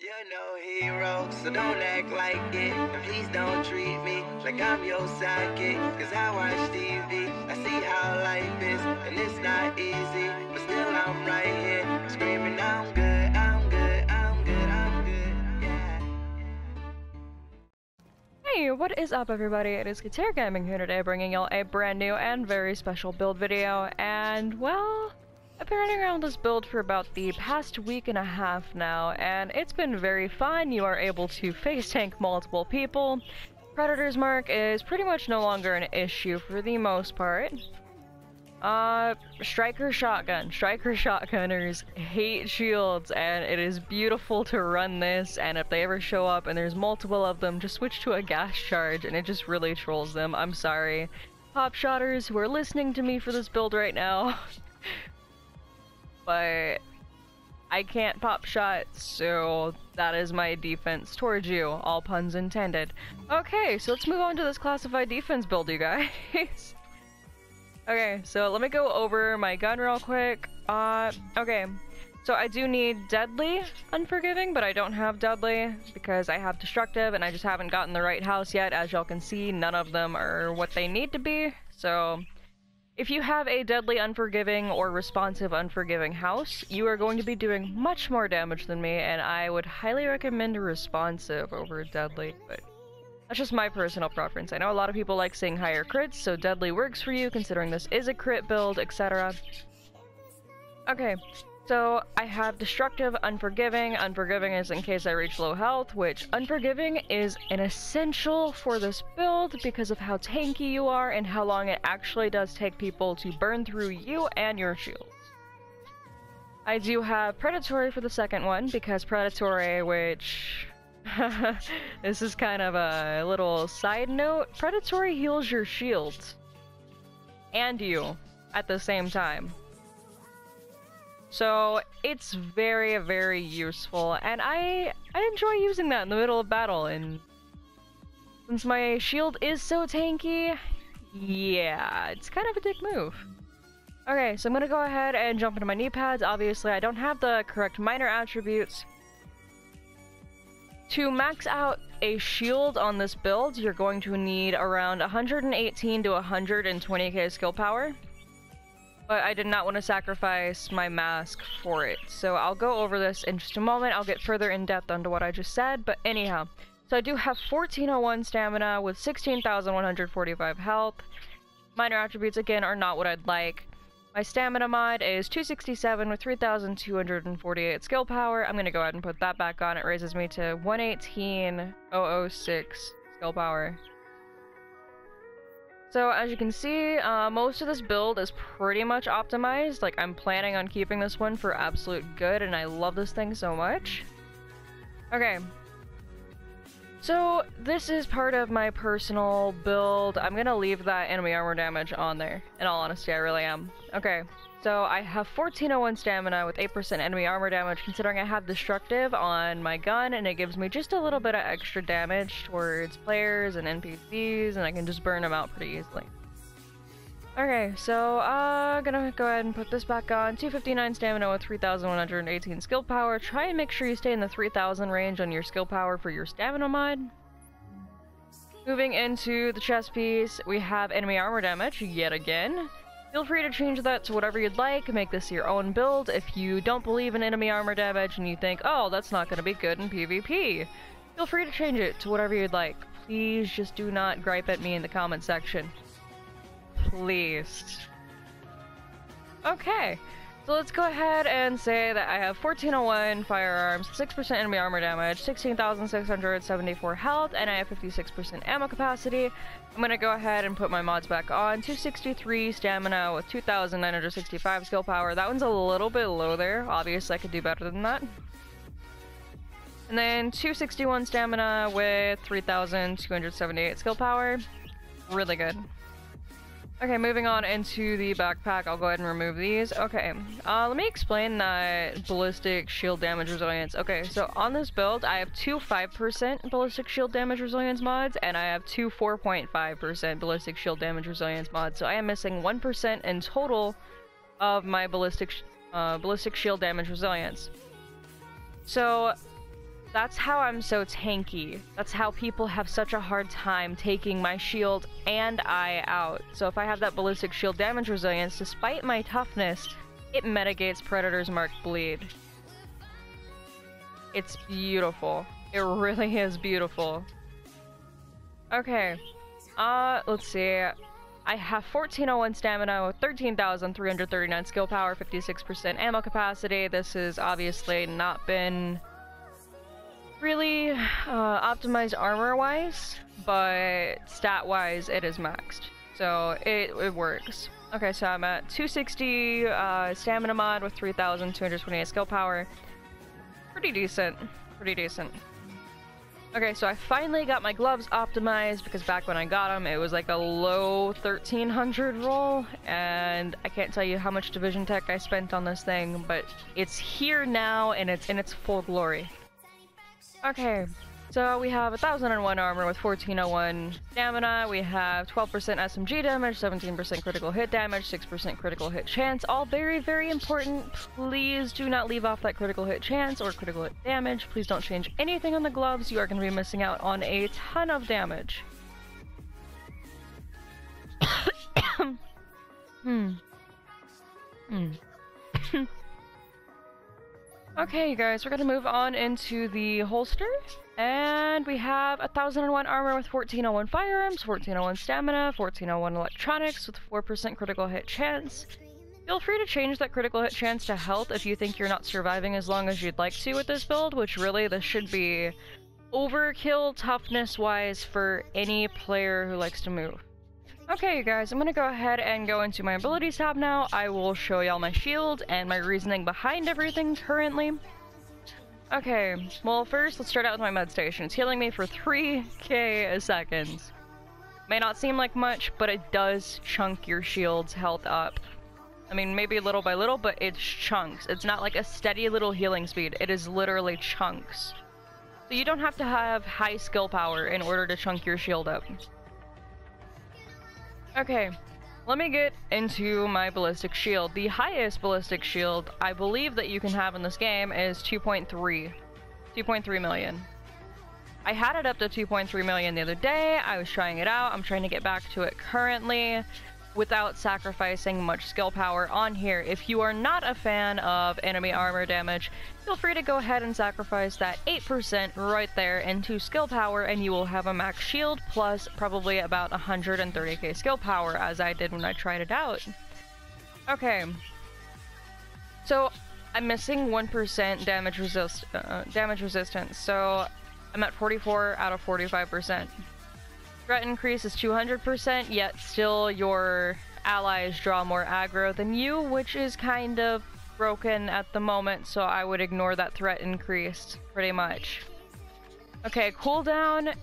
You're no hero, so don't act like it. And please don't treat me like I'm your sidekick. Cause I watch TV, I see how life is. And it's not easy, but still I'm right here. Screaming, I'm good, I'm good, I'm good, I'm good, yeah. Hey, what is up everybody? It is KATAIR Gaming here today, bringing y'all a brand new and very special build video. And, well, I've been running around this build for about the past week and a half now, and it's been very fun. You are able to face tank multiple people. Predator's Mark is pretty much no longer an issue for the most part. Striker Shotgun. Striker Shotgunners hate shields, and it is beautiful to run this, and if they ever show up and there's multiple of them, just switch to a gas charge, and it just really trolls them. I'm sorry. Pop shotters who are listening to me for this build right now. But I can't pop shot, so that is my defense towards you, all puns intended. Okay, so let's move on to this classified defense build, you guys. Okay, so let me go over my gun real quick. Okay, so I do need Deadly Unforgiving, but I don't have Deadly because I have Destructive and I just haven't gotten the right house yet. As y'all can see, none of them are what they need to be, so if you have a Deadly Unforgiving or Responsive Unforgiving house, you are going to be doing much more damage than me, and I would highly recommend Responsive over Deadly, but that's just my personal preference. I know a lot of people like seeing higher crits, so Deadly works for you considering this is a crit build, etc. Okay, so I have Destructive Unforgiving. Unforgiving is in case I reach low health, which Unforgiving is an essential for this build because of how tanky you are and how long it actually does take people to burn through you and your shields. I do have Predatory for the second one because Predatory, which this is kind of a little side note, Predatory heals your shields and you at the same time. So it's very, very useful, and I enjoy using that in the middle of battle, and since my shield is so tanky, yeah, it's kind of a dick move. Okay, so I'm gonna go ahead and jump into my knee pads. Obviously, I don't have the correct minor attributes. To max out a shield on this build, you're going to need around 118 to 120k skill power. But I did not want to sacrifice my mask for it, so I'll go over this in just a moment. I'll get further in depth onto what I just said, but anyhow. So I do have 1401 stamina with 16,145 health. Minor attributes, again, are not what I'd like. My stamina mod is 267 with 3,248 skill power. I'm going to go ahead and put that back on. It raises me to 118,006 skill power. So as you can see, most of this build is pretty much optimized. Like, I'm planning on keeping this one for absolute good, and I love this thing so much. Okay. So this is part of my personal build. I'm gonna leave that enemy armor damage on there. In all honesty, I really am. Okay. So I have 1401 stamina with 8% enemy armor damage, considering I have Destructive on my gun, and it gives me just a little bit of extra damage towards players and NPCs, and I can just burn them out pretty easily. Okay, so gonna go ahead and put this back on. 259 stamina with 3,118 skill power. Try and make sure you stay in the 3,000 range on your skill power for your stamina mod. Moving into the chest piece, we have enemy armor damage yet again. Feel free to change that to whatever you'd like, make this your own build. If you don't believe in enemy armor damage and you think, oh, that's not going to be good in PvP, feel free to change it to whatever you'd like. Please just do not gripe at me in the comment section. Please. Okay, so let's go ahead and say that I have 1401 firearms, 6% enemy armor damage, 16,674 health, and I have 56% ammo capacity. I'm gonna go ahead and put my mods back on. 263 stamina with 2,965 skill power. That one's a little bit low there. Obviously, I could do better than that. And then 261 stamina with 3,278 skill power. Really good. Okay, moving on into the backpack, I'll go ahead and remove these. Okay, let me explain that ballistic shield damage resilience. Okay, so on this build, I have two 5% ballistic shield damage resilience mods, and I have two 4.5% ballistic shield damage resilience mods, so I am missing 1% in total of my ballistic shield damage resilience. So That's how I'm so tanky. That's how people have such a hard time taking my shield and I out. So if I have that ballistic shield damage resilience, despite my toughness, it mitigates Predator's Mark bleed. It's beautiful. It really is beautiful. Okay. Let's see. I have 1401 stamina with 13,339 skill power, 56% ammo capacity. This has obviously not been really optimized armor-wise, but stat-wise it is maxed. So it works. Okay, so I'm at 260 stamina mod with 3,228 skill power. Pretty decent. Pretty decent. Okay, so I finally got my gloves optimized because back when I got them, it was like a low 1300 roll, and I can't tell you how much division tech I spent on this thing, but it's here now and it's in its full glory. Okay, so we have 1001 armor with 1401 stamina, we have 12% SMG damage, 17% critical hit damage, 6% critical hit chance, all very, very important. Please do not leave off that critical hit chance or critical hit damage. Please don't change anything on the gloves. You are going to be missing out on a ton of damage. Okay, you guys, we're gonna move on into the holster. And we have 1001 armor with 1401 firearms, 1401 stamina, 1401 electronics with 4% critical hit chance. Feel free to change that critical hit chance to health if you think you're not surviving as long as you'd like to with this build, which really this should be overkill toughness-wise for any player who likes to move. Okay, you guys, I'm gonna go ahead and go into my abilities tab now. I will show y'all my shield and my reasoning behind everything currently. Okay, well first let's start out with my med station. It's healing me for 3k seconds. May not seem like much, but it does chunk your shield's health up. I mean, maybe little by little, but it's chunks. It's not like a steady little healing speed. It is literally chunks. So you don't have to have high skill power in order to chunk your shield up. Okay, let me get into my ballistic shield. The highest ballistic shield I believe that you can have in this game is 2.3 million. I had it up to 2.3 million the other day. I was trying it out. I'm trying to get back to it currently without sacrificing much skill power on here. If you are not a fan of enemy armor damage, feel free to go ahead and sacrifice that 8% right there into skill power and you will have a max shield plus probably about 130k skill power, as I did when I tried it out. Okay, so I'm missing 1% damage resistance, so I'm at 44 out of 45%. Threat increase is 200%, yet still your allies draw more aggro than you, which is kind of broken at the moment, so I would ignore that threat increase pretty much. Okay, cooldown.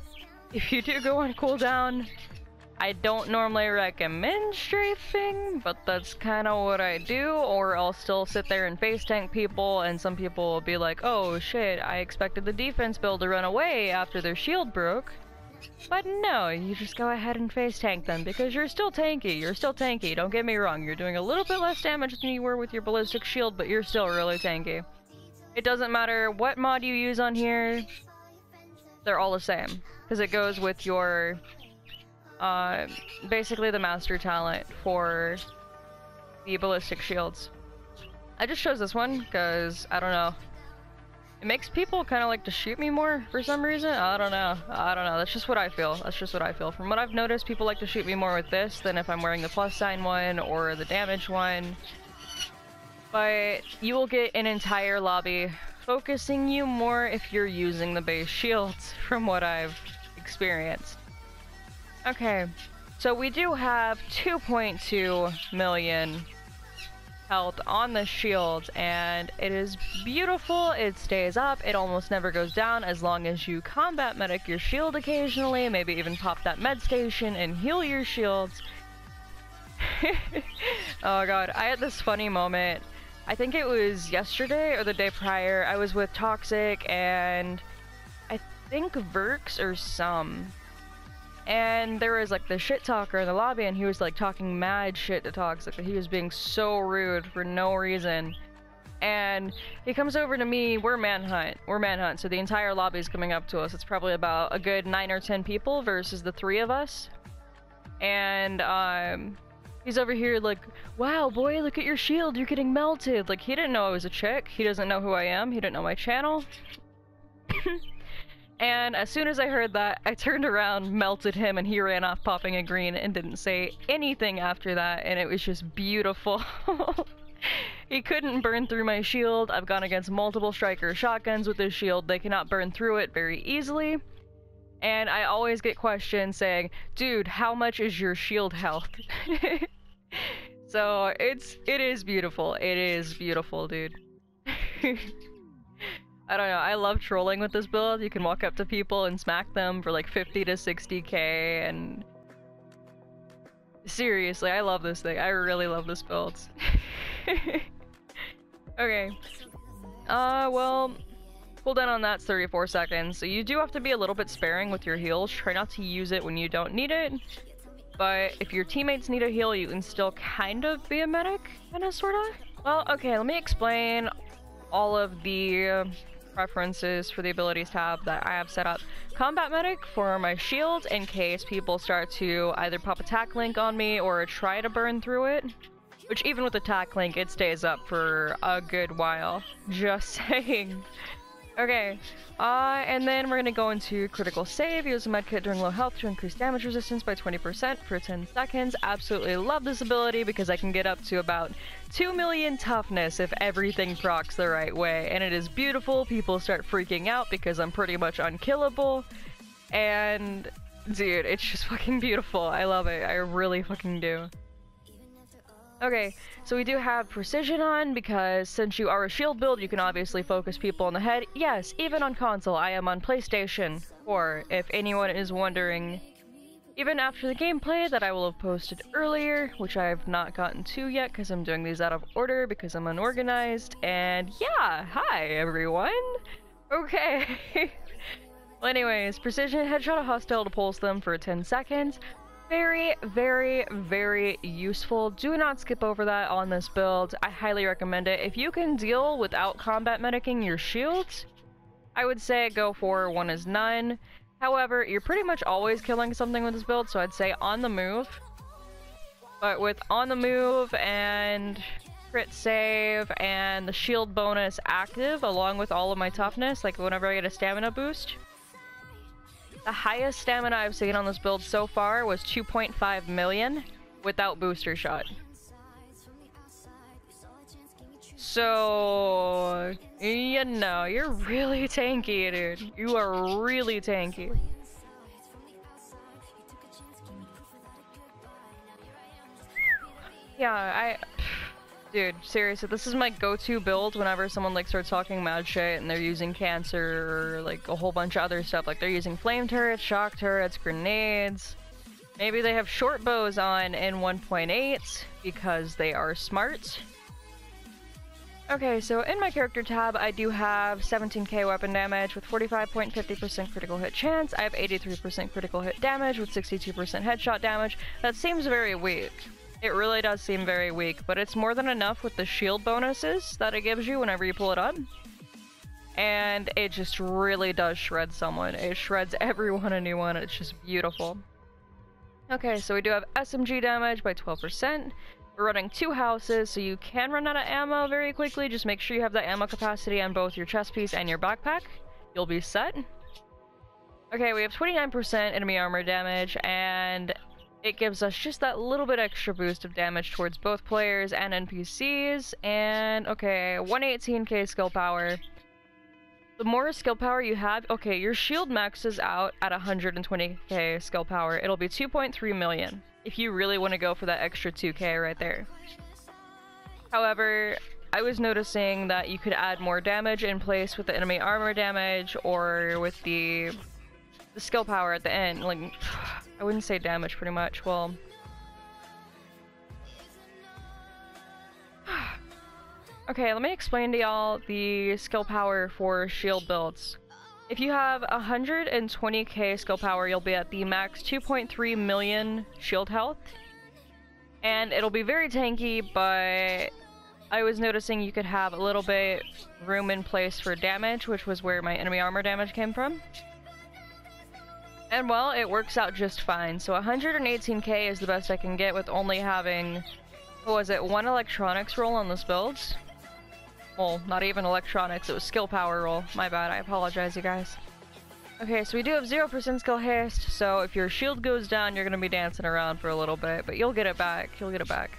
If you do go on cooldown, I don't normally recommend strafing, but that's kind of what I do, or I'll still sit there and face tank people, and some people will be like, oh shit, I expected the defense build to run away after their shield broke. But no, you just go ahead and face tank them because you're still tanky. You're still tanky, don't get me wrong. You're doing a little bit less damage than you were with your ballistic shield, but you're still really tanky. It doesn't matter what mod you use on here, they're all the same. Because it goes with your, basically the master talent for the ballistic shields. I just chose this one because, I don't know. It makes people kind of like to shoot me more for some reason. I don't know. That's just what I feel. That's just what I feel. From what I've noticed, people like to shoot me more with this than if I'm wearing the plus sign one or the damage one. But you will get an entire lobby focusing you more if you're using the base shields, from what I've experienced. Okay, so we do have 2.2 million health on the shield, and it is beautiful. It stays up, it almost never goes down as long as you combat medic your shield occasionally, maybe even pop that med station and heal your shields. Oh god, I had this funny moment. I think it was yesterday or the day prior. I was with Toxic and I think Verx or some. And there was like the shit talker in the lobby, and he was like talking mad shit to Toxic. He was being so rude for no reason. And he comes over to me. We're manhunt, so the entire lobby is coming up to us. It's probably about a good 9 or 10 people versus the 3 of us. And he's over here like, wow, boy, look at your shield, you're getting melted. Like, he didn't know I was a chick. He doesn't know who I am. He didn't know my channel. And as soon as I heard that, I turned around, melted him, and he ran off popping a green and didn't say anything after that, and it was just beautiful. He couldn't burn through my shield. I've gone against multiple striker shotguns with this shield. They cannot burn through it very easily. And I always get questions saying, dude, how much is your shield health? So it is beautiful. It is beautiful, dude. I don't know, I love trolling with this build. You can walk up to people and smack them for like 50 to 60k, and seriously, I love this thing. I really love this build. Okay. Well, cooldown on that's 34 seconds, so you do have to be a little bit sparing with your heals. Try not to use it when you don't need it. But if your teammates need a heal, you can still kind of be a medic, kinda, sorta. Well, okay, let me explain all of the preferences for the abilities tab that I have set up. Combat medic for my shield in case people start to either pop attack link on me or try to burn through it. Which even with attack link, it stays up for a good while. Just saying. Okay, and then we're gonna go into critical save. Use a medkit during low health to increase damage resistance by 20% for 10 seconds. Absolutely love this ability because I can get up to about 2 million toughness if everything procs the right way. And it is beautiful. People start freaking out because I'm pretty much unkillable. And dude, it's just fucking beautiful. I love it. I really fucking do. Okay, so we do have precision on because since you are a shield build, you can obviously focus people on the head. Yes, even on console, I am on PlayStation 4, if anyone is wondering. Even after the gameplay that I will have posted earlier, which I have not gotten to yet because I'm doing these out of order because I'm unorganized. And yeah, hi everyone! Okay. Well, anyways, precision headshot a hostile to pulse them for 10 seconds. Very, very, very useful. Do not skip over that on this build. I highly recommend it. If you can deal without combat medicing your shields, I would say go for one is none. However, you're pretty much always killing something with this build, so I'd say on the move. But with on the move and crit save and the shield bonus active along with all of my toughness, like whenever I get a stamina boost, the highest stamina I've seen on this build so far was 2.5 million without booster shot. So, you know, you're really tanky, dude. You are really tanky. Yeah, dude, seriously, this is my go-to build whenever someone like starts talking mad shit and they're using cancer or like a whole bunch of other stuff. Like they're using flame turrets, shock turrets, grenades. Maybe they have short bows on in 1.8 because they are smart. Okay, so in my character tab, I do have 17k weapon damage with 45.50% critical hit chance. I have 83% critical hit damage with 62% headshot damage. That seems very weak. It really does seem very weak, but it's more than enough with the shield bonuses that it gives you whenever you pull it up. And it just really does shred someone. It shreds everyone a new one. It's just beautiful. Okay, so we do have SMG damage by 12%. We're running 2 houses, so you can run out of ammo very quickly. Just make sure you have that ammo capacity on both your chest piece and your backpack. You'll be set. Okay, we have 29% enemy armor damage, and it gives us just that little bit extra boost of damage towards both players and NPCs. And okay, 118k skill power. The more skill power you have, okay, your shield maxes out at 120k skill power. It'll be 2.3 million if you really want to go for that extra 2k right there. However, I was noticing that you could add more damage in place with the enemy armor damage or with the skill power at the end. Like, I wouldn't say damage pretty much. Well, okay, let me explain to y'all the skill power for shield builds. If you have 120k skill power, you'll be at the max 2.3 million shield health. And it'll be very tanky, but I was noticing you could have a little bit room in place for damage, which was where my enemy armor damage came from. And well, it works out just fine. So 118k is the best I can get with only having, what was it, 1 electronics roll on this build? Well, not even electronics, it was skill power roll. My bad, I apologize, you guys. Okay, so we do have 0% skill haste, so if your shield goes down, you're gonna be dancing around for a little bit, but you'll get it back, you'll get it back.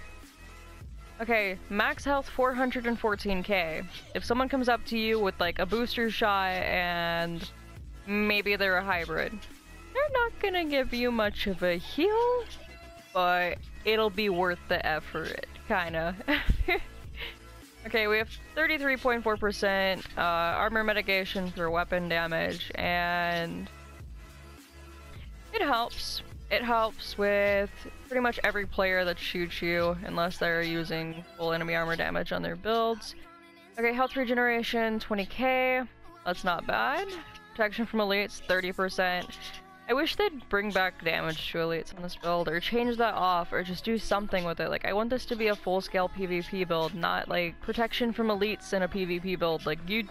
Okay, max health 414k. If someone comes up to you with like a booster shot and maybe they're a hybrid, they're not gonna give you much of a heal, but it'll be worth the effort, kinda. Okay, we have 33.4% armor mitigation for weapon damage, and it helps. It helps with pretty much every player that shoots you, unless they're using full enemy armor damage on their builds. Okay, health regeneration, 20k. That's not bad. Protection from elites, 30%. I wish they'd bring back damage to elites on this build, or change that off, or just do something with it. Like, I want this to be a full-scale PvP build, not, like, protection from elites in a PvP build. Like, you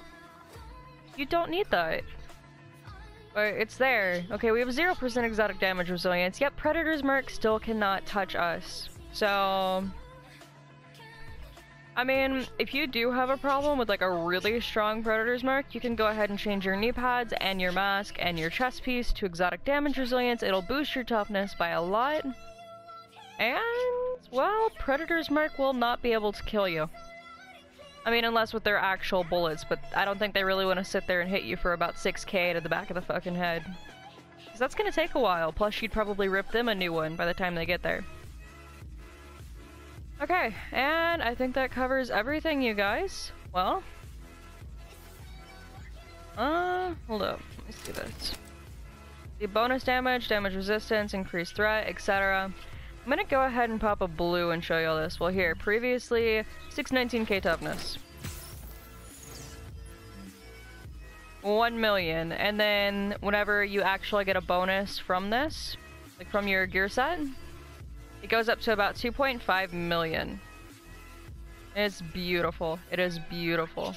don't need that. But it's there. Okay, we have 0% exotic damage resilience. Yep, Predator's Merc still cannot touch us. So, I mean, if you do have a problem with like a really strong Predator's Merc, you can go ahead and change your knee pads and your mask and your chest piece to exotic damage resilience. It'll boost your toughness by a lot. And, well, Predator's Merc will not be able to kill you. I mean, unless with their actual bullets, but I don't think they really want to sit there and hit you for about 6k to the back of the fucking head. Because that's gonna take a while, plus you'd probably rip them a new one by the time they get there. Okay, and I think that covers everything, you guys. Well, hold up, let me see this. The bonus damage, damage resistance, increased threat, etc. I'm gonna go ahead and pop a blue and show you all this. Well, here, previously, 619k toughness. 1 million, and then whenever you actually get a bonus from this, like from your gear set, it goes up to about 2.5 million. It's beautiful. It is beautiful.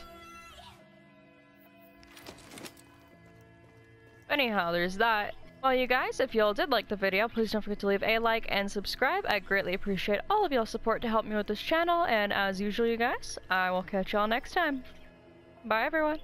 Anyhow, there's that. Well, you guys, if y'all did like the video, please don't forget to leave a like and subscribe. I greatly appreciate all of y'all's support to help me with this channel, and as usual, you guys, I will catch y'all next time. Bye, everyone.